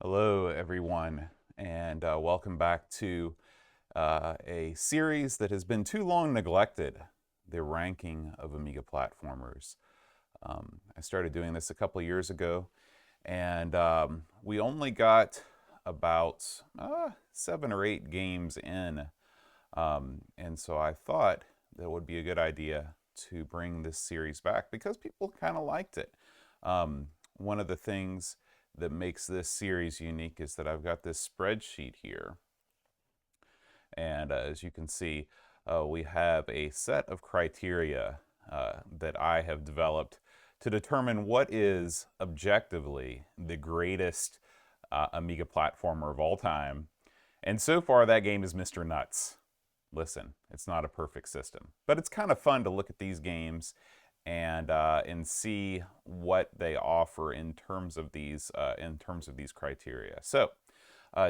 Hello, everyone, and welcome back to a series that has been too long neglected, the ranking of Amiga platformers. I started doing this a couple of years ago, and we only got about 7 or 8 games in, and so I thought that it would be a good idea to bring this series back because people kind of liked it. One of the things that makes this series unique is that I've got this spreadsheet here. And as you can see, we have a set of criteria that I have developed to determine what is objectively the greatest Amiga platformer of all time. And so far, that game is Mr. Nuts. Listen, it's not a perfect system, but it's kind of fun to look at these games and see what they offer in terms of these criteria. So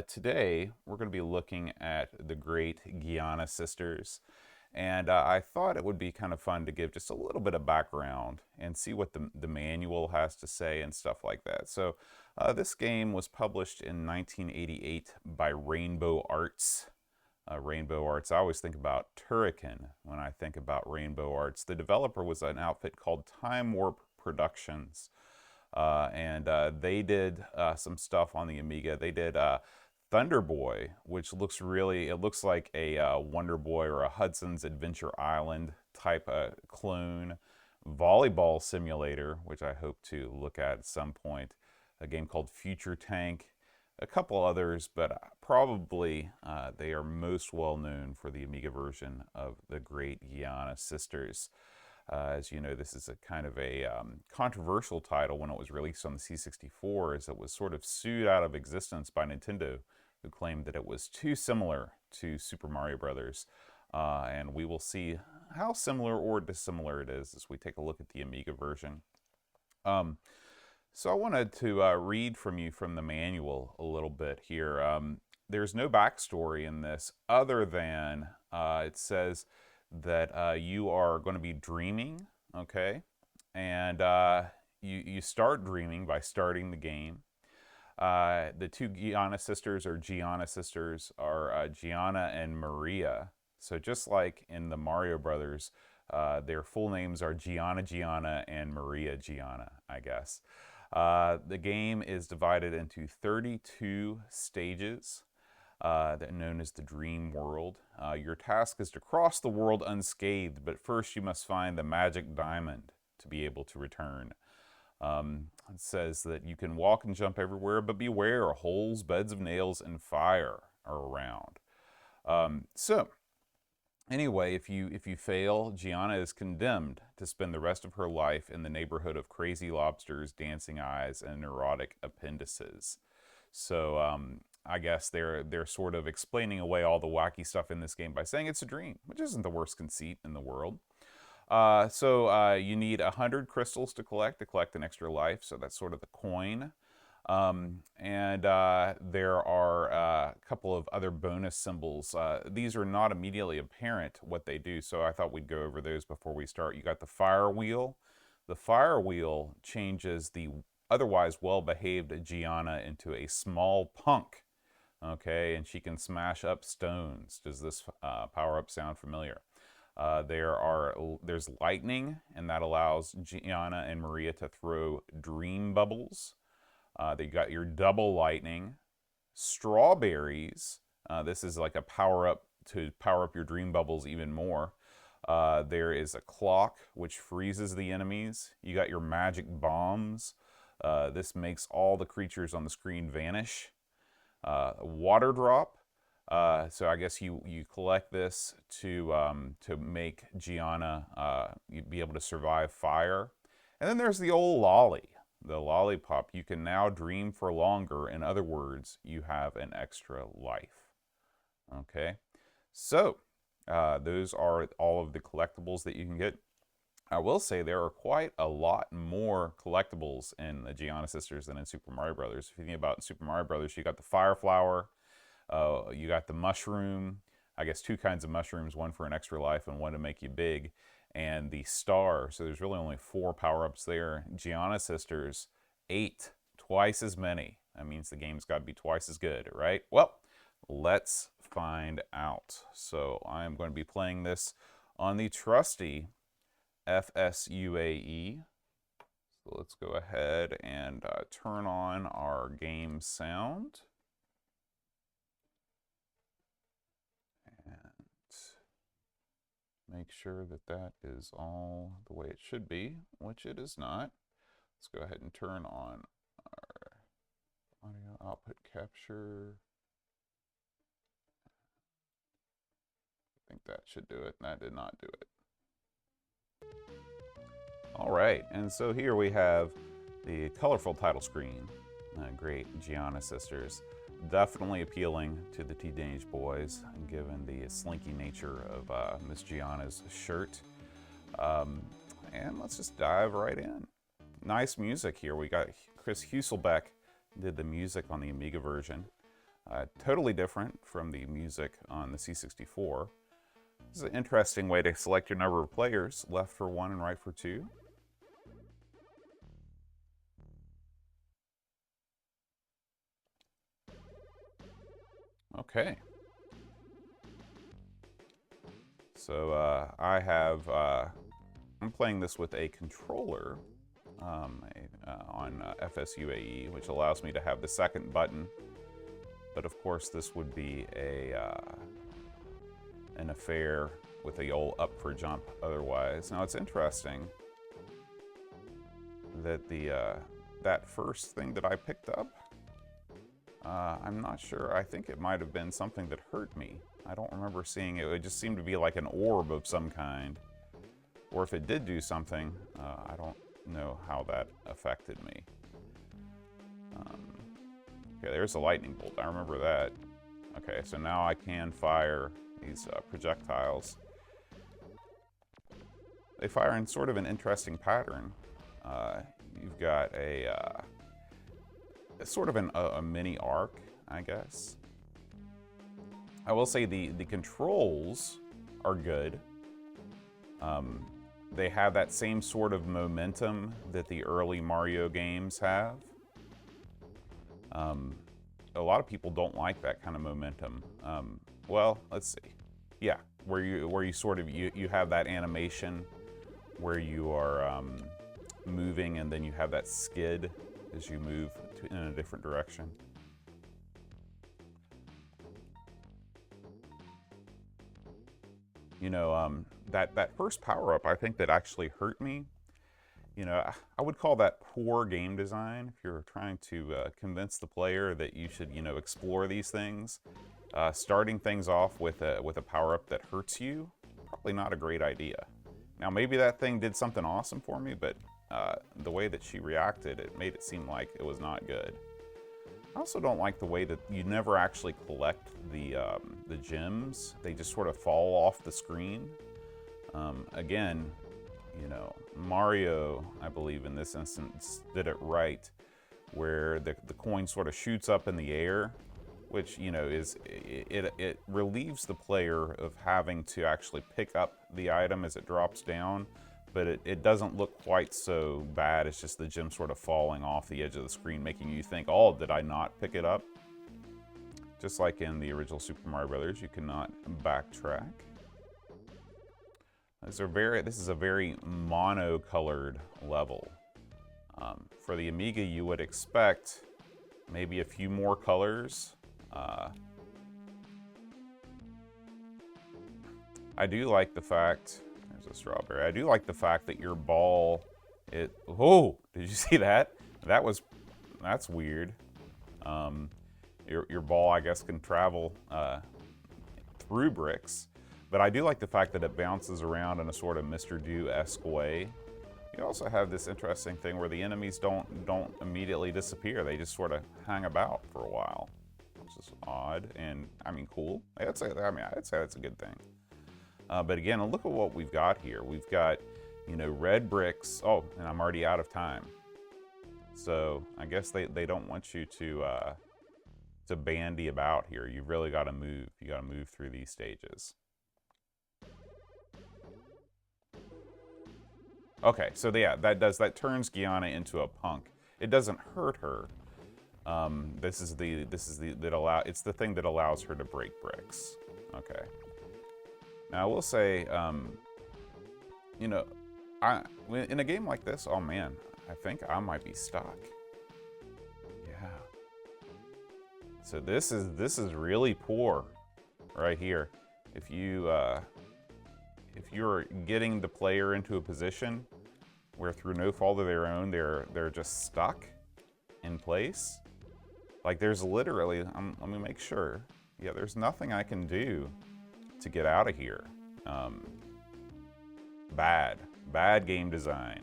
today we're going to be looking at the Great Giana Sisters, and I thought it would be kind of fun to give just a little bit of background and see what the manual has to say and stuff like that. So this game was published in 1988 by Rainbow Arts. Rainbow Arts. I always think about Turrican when I think about Rainbow Arts. The developer was an outfit called Time Warp Productions, and they did some stuff on the Amiga. They did Thunder Boy, which looks it looks like a Wonder Boy or a Hudson's Adventure Island type clone. Volleyball Simulator, which I hope to look at some point. A game called Future Tank. A couple others, but probably they are most well known for the Amiga version of the Great Giana Sisters. As you know, this is a kind of a controversial title when it was released on the C64, as it was sort of sued out of existence by Nintendo, who claimed that it was too similar to Super Mario Brothers. And we will see how similar or dissimilar it is as we take a look at the Amiga version. So I wanted to read from you from the manual a little bit here. There's no backstory in this other than it says that you are going to be dreaming, okay? And you start dreaming by starting the game. The two Giana sisters are Gianna and Maria. So just like in the Mario Brothers, their full names are Gianna and Maria Gianna, I guess. The game is divided into 32 stages that are known as the Dream World. Your task is to cross the world unscathed, but first you must find the magic diamond to be able to return. It says that you can walk and jump everywhere, but beware, holes, beds of nails, and fire are around. Anyway, if you fail, Gianna is condemned to spend the rest of her life in the neighborhood of crazy lobsters, dancing eyes, and neurotic appendices. So I guess they're sort of explaining away all the wacky stuff in this game by saying it's a dream, which isn't the worst conceit in the world. You need 100 crystals to collect an extra life, so that's sort of the coin. There are a couple of other bonus symbols. These are not immediately apparent what they do, so I thought we'd go over those before we start. You got the fire wheel. The fire wheel changes the otherwise well-behaved Gianna into a small punk, okay, and she can smash up stones. Does this power-up sound familiar? There's lightning, and that allows Gianna and Maria to throw dream bubbles. You got your double lightning, strawberries. This is like a power up to power up your dream bubbles even more. There is a clock which freezes the enemies. You got your magic bombs. This makes all the creatures on the screen vanish. Water drop. So I guess you collect this to make Gianna be able to survive fire. And then there's the old lolly. The lollipop. You can now dream for longer. In other words, you have an extra life. Okay, so those are all of the collectibles that you can get. I will say there are quite a lot more collectibles in the Giana Sisters than in Super Mario Brothers. If you think about Super Mario Brothers, you got the fire flower, you got the mushroom. I guess 2 kinds of mushrooms, one for an extra life and one to make you big. And the star, so there's really only 4 power-ups there. Giana Sisters, 8, twice as many. That means the game's got to be twice as good, right? Well, let's find out. So I'm going to be playing this on the trusty FSUAE. So let's go ahead and turn on our game sound. And make sure that that is all the way it should be, which it is not. Let's go ahead and turn on our audio output capture. I think that should do it. That did not do it. All right, and so here we have the colorful title screen, Great Giana Sisters. Definitely appealing to the teenage boys, given the slinky nature of Miss Giana's shirt. And let's just dive right in. Nice music here. We got Chris Husselbeck did the music on the Amiga version. Totally different from the music on the C64. This is an interesting way to select your number of players, left for 1 and right for 2. Okay. So I'm playing this with a controller on FSUAE, which allows me to have the second button. But of course, this would be an affair with the old up for jump otherwise. Now it's interesting that that first thing that I picked up, I'm not sure. I think it might have been something that hurt me. I don't remember seeing it. It just seemed to be like an orb of some kind. Or if it did do something, I don't know how that affected me. Okay, there's a lightning bolt. I remember that. Okay, so now I can fire these projectiles. They fire in sort of an interesting pattern. You've got sort of a mini arc, I guess. I will say the controls are good. They have that same sort of momentum that the early Mario games have. A lot of people don't like that kind of momentum. Well, let's see. Yeah, where you sort of you have that animation where you are moving, and then you have that skid as you move in a different direction. You know, that first power-up, I think that actually hurt me. You know, I would call that poor game design. If you're trying to convince the player that you should, you know, explore these things, starting things off with a power-up that hurts you, probably not a great idea. Now, maybe that thing did something awesome for me, but the way that she reacted, it made it seem like it was not good. I also don't like the way that you never actually collect the gems. They just sort of fall off the screen. Again, you know, Mario, I believe in this instance, did it right, where the coin sort of shoots up in the air, which, you know, it relieves the player of having to actually pick up the item as it drops down, but it doesn't look quite so bad. It's just the gem sort of falling off the edge of the screen, making you think, oh, did I not pick it up? Just like in the original Super Mario Brothers, you cannot backtrack. This is a very mono-colored level. For the Amiga, you would expect maybe a few more colors. I do like the fact, there's a strawberry. I do like the fact that your ball, oh, did you see that? That's weird. Your ball, I guess, can travel through bricks. But I do like the fact that it bounces around in a sort of Mr. Do-esque way. You also have this interesting thing where the enemies don't immediately disappear. They just sort of hang about for a while, which is odd and, I mean, cool. I'd say that's a good thing. But again, look at what we've got here. We've got, you know, red bricks. Oh, and I'm already out of time. So I guess they don't want you to bandy about here. You've really got to move. You got to move through these stages. Okay, so yeah, that turns Giana into a punk. It doesn't hurt her, It's the thing that allows her to break bricks. Okay. Now I will say, you know, in a game like this, oh man, I think I might be stuck. Yeah. So this is really poor, right here. If you're getting the player into a position where through no fault of their own they're just stuck in place, like there's literally, let me make sure. Yeah, there's nothing I can do to get out of here. Bad game design.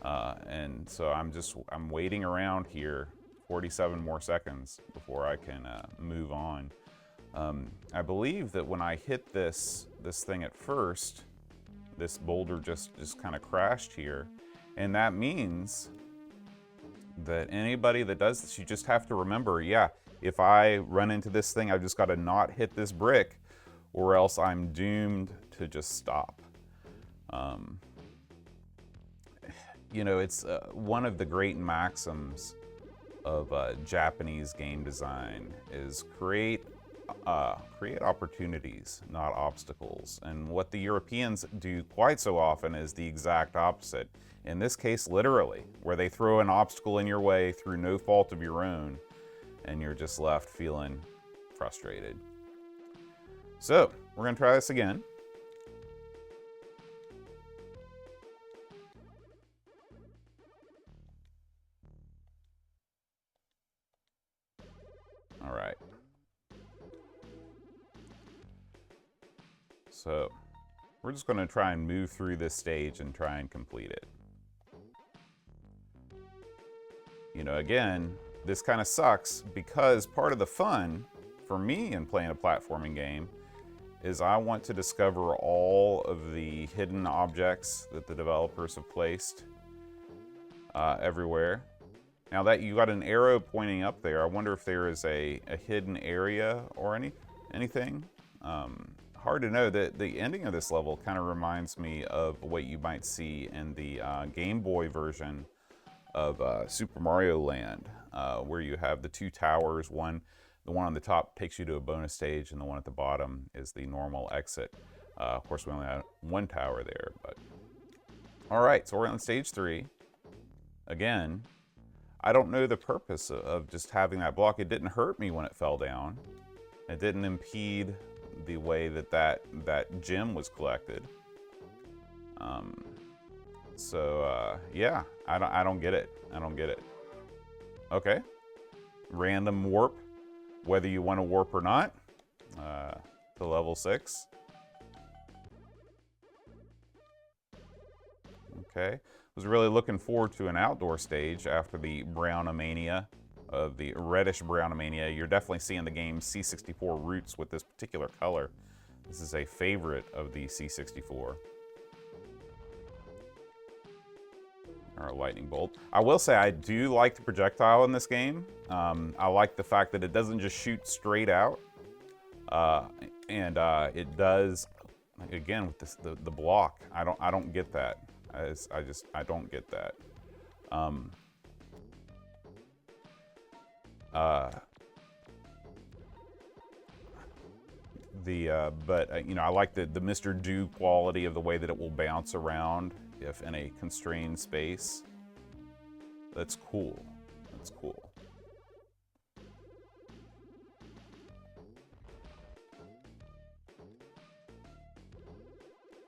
And so I'm waiting around here 47 more seconds before I can move on. I believe that when I hit this thing at first, this boulder just kind of crashed here. And that means that anybody that does this, you just have to remember, yeah, if I run into this thing, I've just got to not hit this brick, or else I'm doomed to just stop. You know, it's one of the great maxims of Japanese game design is create opportunities, not obstacles. And what the Europeans do quite so often is the exact opposite. In this case, literally, where they throw an obstacle in your way through no fault of your own, and you're just left feeling frustrated. So, we're gonna try this again. All right. So, we're just gonna try and move through this stage and try and complete it. You know, again, this kind of sucks because part of the fun for me in playing a platforming game is I want to discover all of the hidden objects that the developers have placed everywhere. Now that you got an arrow pointing up there, I wonder if there is a hidden area or anything. Hard to know. The ending of this level kind of reminds me of what you might see in the Game Boy version of Super Mario Land, where you have the two towers. The one on the top takes you to a bonus stage, and the one at the bottom is the normal exit. Of course, we only have one tower there, but... All right, so we're on stage 3. Again, I don't know the purpose of just having that block. It didn't hurt me when it fell down. It didn't impede the way that gem was collected. Yeah, I don't get it. I don't get it. Okay. Random warp, whether you want to warp or not, to level 6. Okay. Was really looking forward to an outdoor stage after the Brownomania, the reddish Brownomania. You're definitely seeing the game's C64 roots with this particular color. This is a favorite of the C64. Or lightning bolt. I will say I do like the projectile in this game. I like the fact that it doesn't just shoot straight out, and it does. Again with this, the block. I don't get that. I don't get that. But you know, I like the Mr. Do quality of the way that it will bounce around if in a constrained space. That's cool. That's cool.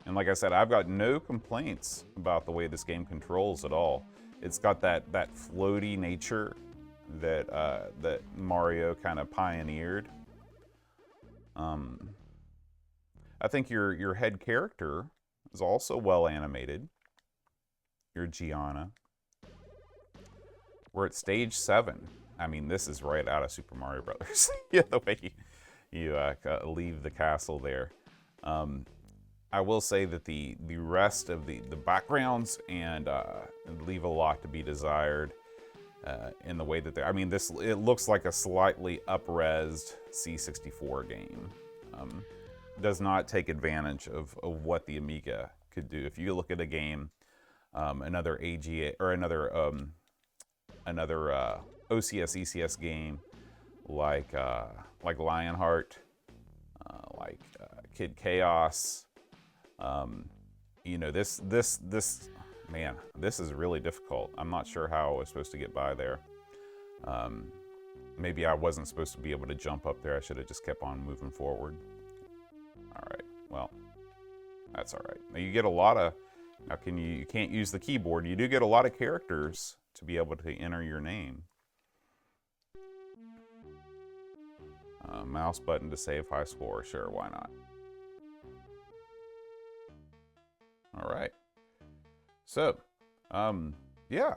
And like I said, I've got no complaints about the way this game controls at all. It's got that floaty nature that that Mario kind of pioneered. I think your head character is also well animated. Your Giana. We're at stage 7. I mean, this is right out of Super Mario Brothers. Yeah, the way you leave the castle there. I will say that the rest of the backgrounds and leave a lot to be desired in the way that they. I mean, it looks like a slightly up-resed C64 game. Does not take advantage of what the Amiga could do. If you look at a game, another AGA or another OCS, ECS game like Lionheart, Kid Chaos. You know, this man, this is really difficult. I'm not sure how I was supposed to get by there. Maybe I wasn't supposed to be able to jump up there. I should have just kept on moving forward. All right, well, that's all right. Now you get a lot of, now you can't use the keyboard. You do get a lot of characters to be able to enter your name. Mouse button to save high score, sure, why not? All right. So, yeah.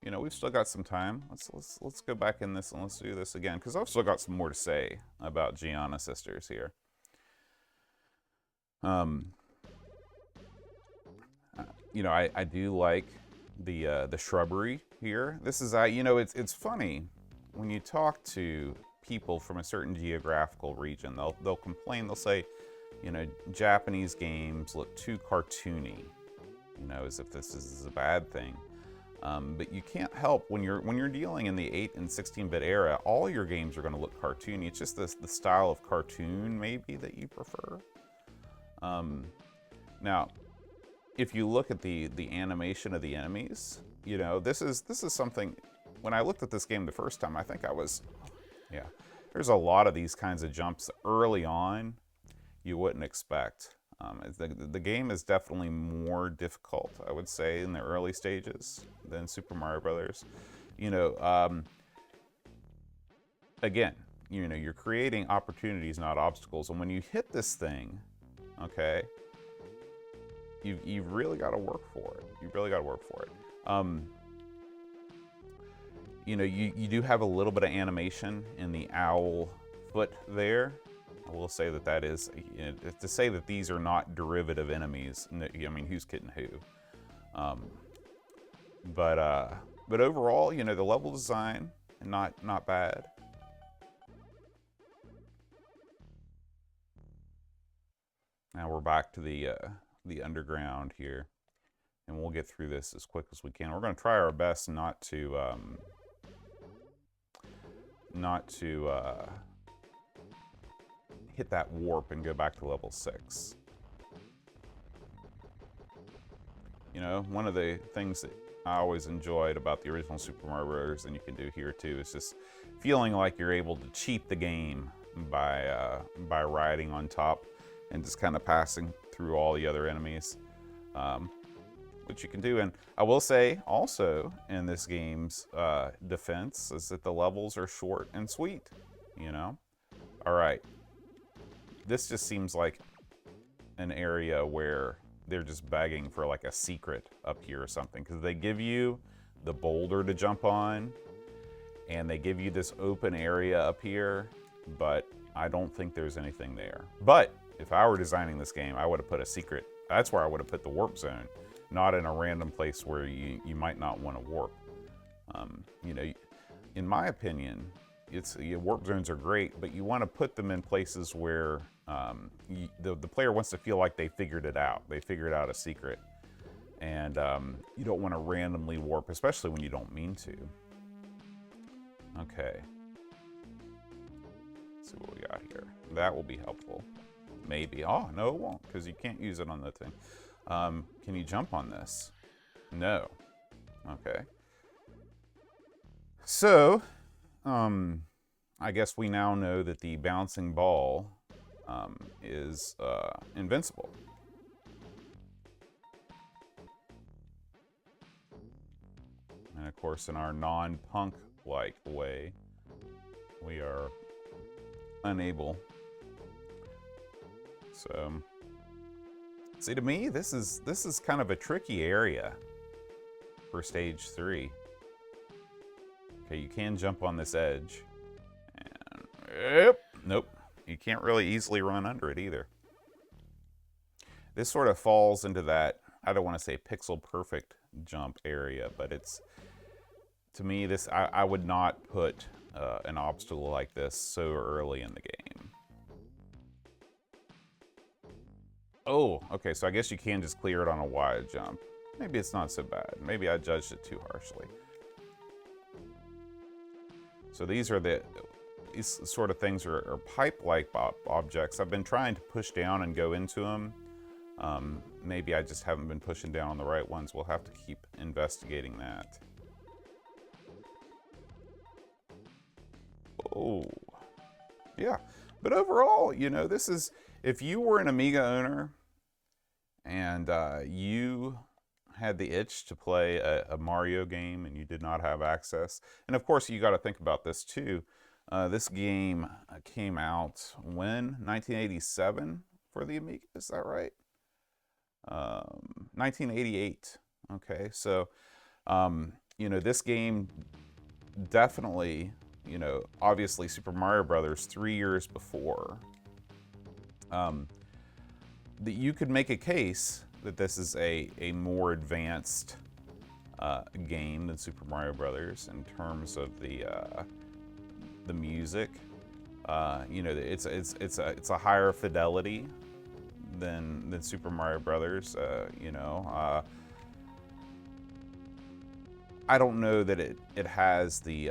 You know, we've still got some time. Let's go back in this and let's do this again, because I've still got some more to say about Giana Sisters here. You know, I do like the shrubbery here. This is, you know, it's funny when you talk to people from a certain geographical region. They'll complain. They'll say, you know, Japanese games look too cartoony. You know, as if this is a bad thing. But you can't help when you're dealing in the 8 and 16-bit era. All your games are going to look cartoony. It's just the style of cartoon maybe that you prefer. Now, if you look at the animation of the enemies, you know, this is something. When I looked at this game the first time, I think I was, yeah. There's a lot of these kinds of jumps early on you wouldn't expect. The game is definitely more difficult, I would say, in the early stages than Super Mario Brothers. You know, again, you know, you're creating opportunities, not obstacles. And when you hit this thing, okay, you've really got to work for it. You've really got to work for it. You know, you do have a little bit of animation in the owl foot there. I will say that is, you know, to say that these are not derivative enemies, I mean, who's kidding who? But overall, you know, the level design, not bad. Now we're back to the underground here, and we'll get through this as quick as we can. We're going to try our best not to hit that warp and go back to level 6. You know, one of the things that I always enjoyed about the original Super Mario Bros., and you can do here too, is just feeling like you're able to cheat the game by riding on top and just kind of passing through all the other enemies, which you can do. And I will say also in this game's defense is that the levels are short and sweet, you know? All right. This just seems like an area where they're just begging for like a secret up here or something, because they give you the boulder to jump on and they give you this open area up here, but I don't think there's anything there. But if I were designing this game, I would have put a secret. That's where I would have put the warp zone, not in a random place where you might not want to warp. You know, in my opinion, warp zones are great, but you want to put them in places where the player wants to feel like they figured it out. They figured out a secret. And you don't want to randomly warp, especially when you don't mean to. Okay. Let's see what we got here. That will be helpful. Maybe. Oh, no, it won't, because you can't use it on the thing. Can you jump on this? No. Okay. So, I guess we now know that the bouncing ball is invincible. And of course, in our non-punk-like way, we are unable. So, see, to me, this is kind of a tricky area for stage 3. Okay, you can jump on this edge. And, nope. You can't really easily run under it either. This sort of falls into that, I don't want to say pixel perfect jump area, but it's, to me, this I would not put an obstacle like this so early in the game. Oh, okay, so I guess you can just clear it on a wide jump. Maybe it's not so bad. Maybe I judged it too harshly. So these sort of things are pipe-like objects. I've been trying to push down and go into them. Maybe I just haven't been pushing down on the right ones. We'll have to keep investigating that. Oh, yeah. But overall, you know, this is, if you were an Amiga owner and you had the itch to play a Mario game and you did not have access, and of course you got to think about this too. This game came out when? 1987 for the Amiga, is that right? 1988. Okay, so you know, this game definitely, you know, obviously Super Mario Brothers 3 years before. That you could make a case that this is a more advanced game than Super Mario Brothers in terms of the music. You know, it's a higher fidelity than Super Mario Brothers. You know, I don't know that it has the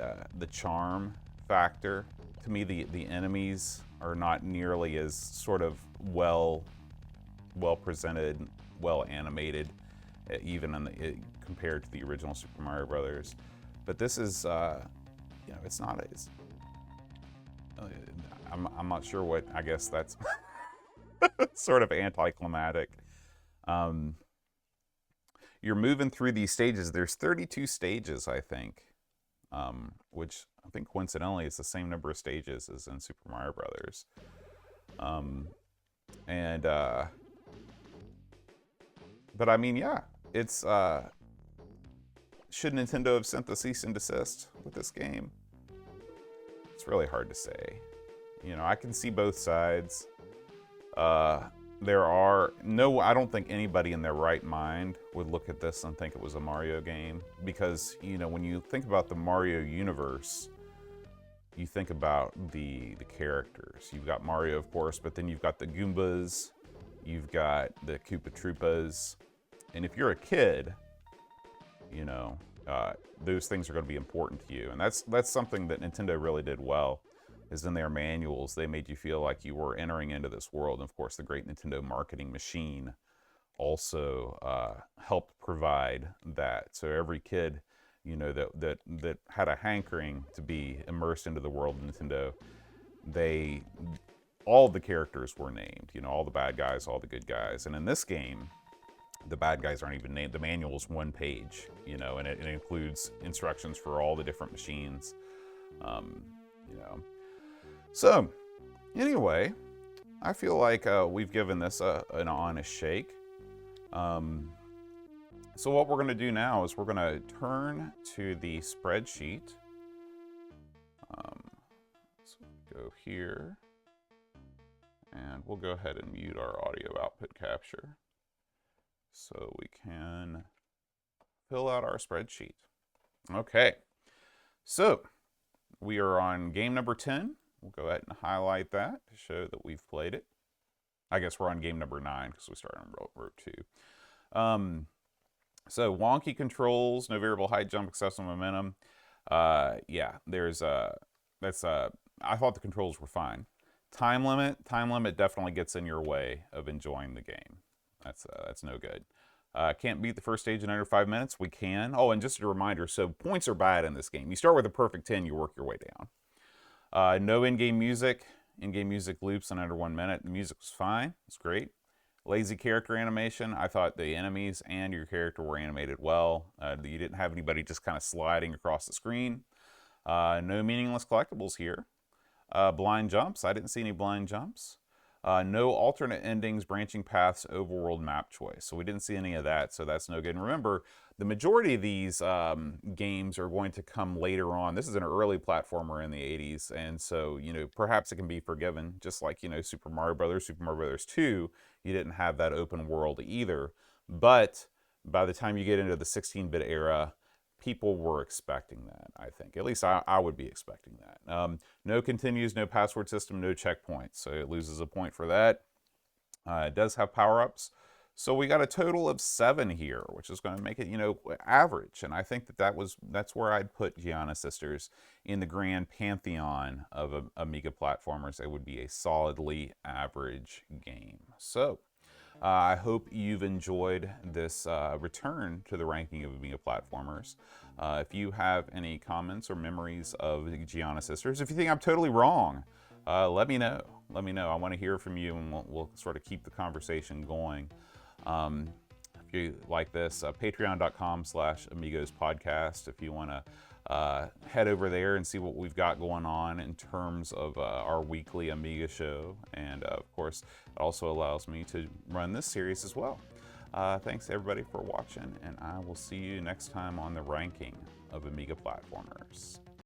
charm factor. To me, the enemies are not nearly as sort of well presented, well animated, even in compared to the original Super Mario Brothers. But this is, you know, it's not as. I'm not sure what. I guess that's sort of anticlimactic. You're moving through these stages. There's 32 stages, I think, which I think coincidentally is the same number of stages as in Super Mario Brothers. But I mean, yeah, it's should Nintendo have sent the cease and desist with this game? It's really hard to say. You know, I can see both sides. There are no, I don't think anybody in their right mind would look at this and think it was a Mario game, because, you know, when you think about the Mario universe, you think about the characters. You've got Mario, of course, but then you've got the Goombas, you've got the Koopa Troopas, and if you're a kid, you know, those things are going to be important to you, and that's something that Nintendo really did well. Is in their manuals, they made you feel like you were entering into this world. And of course, the great Nintendo marketing machine also helped provide that. So every kid, you know, that had a hankering to be immersed into the world of Nintendo, all the characters were named. You know, all the bad guys, all the good guys. And in this game, the bad guys aren't even named. The manual's one page, you know, and it includes instructions for all the different machines. You know. So, anyway, I feel like we've given this an honest shake. So what we're going to do now is we're going to turn to the spreadsheet. So go here, and we'll go ahead and mute our audio output capture so we can fill out our spreadsheet. Okay, so we are on game number 10. We'll go ahead and highlight that to show that we've played it. I guess we're on game number 9 because we started on route 2. So wonky controls, no variable height, jump, excessive momentum. Yeah, I thought the controls were fine. Time limit definitely gets in your way of enjoying the game. That's no good. Can't beat the first stage in under 5 minutes. We can. Oh, and just a reminder, so points are bad in this game. You start with a perfect 10, you work your way down. No in-game music. In-game music loops in under 1 minute. The music was fine. It's great. Lazy character animation. I thought the enemies and your character were animated well. You didn't have anybody just kind of sliding across the screen. No meaningless collectibles here. Blind jumps. I didn't see any blind jumps. No alternate endings, branching paths, overworld map choice. So we didn't see any of that, so that's no good. And remember, the majority of these games are going to come later on. This is an early platformer in the 80s, and so, you know, perhaps it can be forgiven. Just like, you know, Super Mario Brothers 2, you didn't have that open world either. But by the time you get into the 16-bit era, people were expecting that, I think. At least I would be expecting that. No continues, no password system, no checkpoints. So it loses a point for that. It does have power-ups. So we got a total of 7 here, which is going to make it, you know, average. And I think that's where I'd put Giana Sisters in the grand pantheon of Amiga platformers. It would be a solidly average game. So I hope you've enjoyed this return to the ranking of Amiga platformers. If you have any comments or memories of Giana Sisters, if you think I'm totally wrong, let me know. Let me know. I want to hear from you, and we'll sort of keep the conversation going. If you like this, patreon.com/Amigos podcast. If you want to head over there and see what we've got going on in terms of our weekly Amiga show. And of course, it also allows me to run this series as well. Thanks everybody for watching, and I will see you next time on the ranking of Amiga platformers.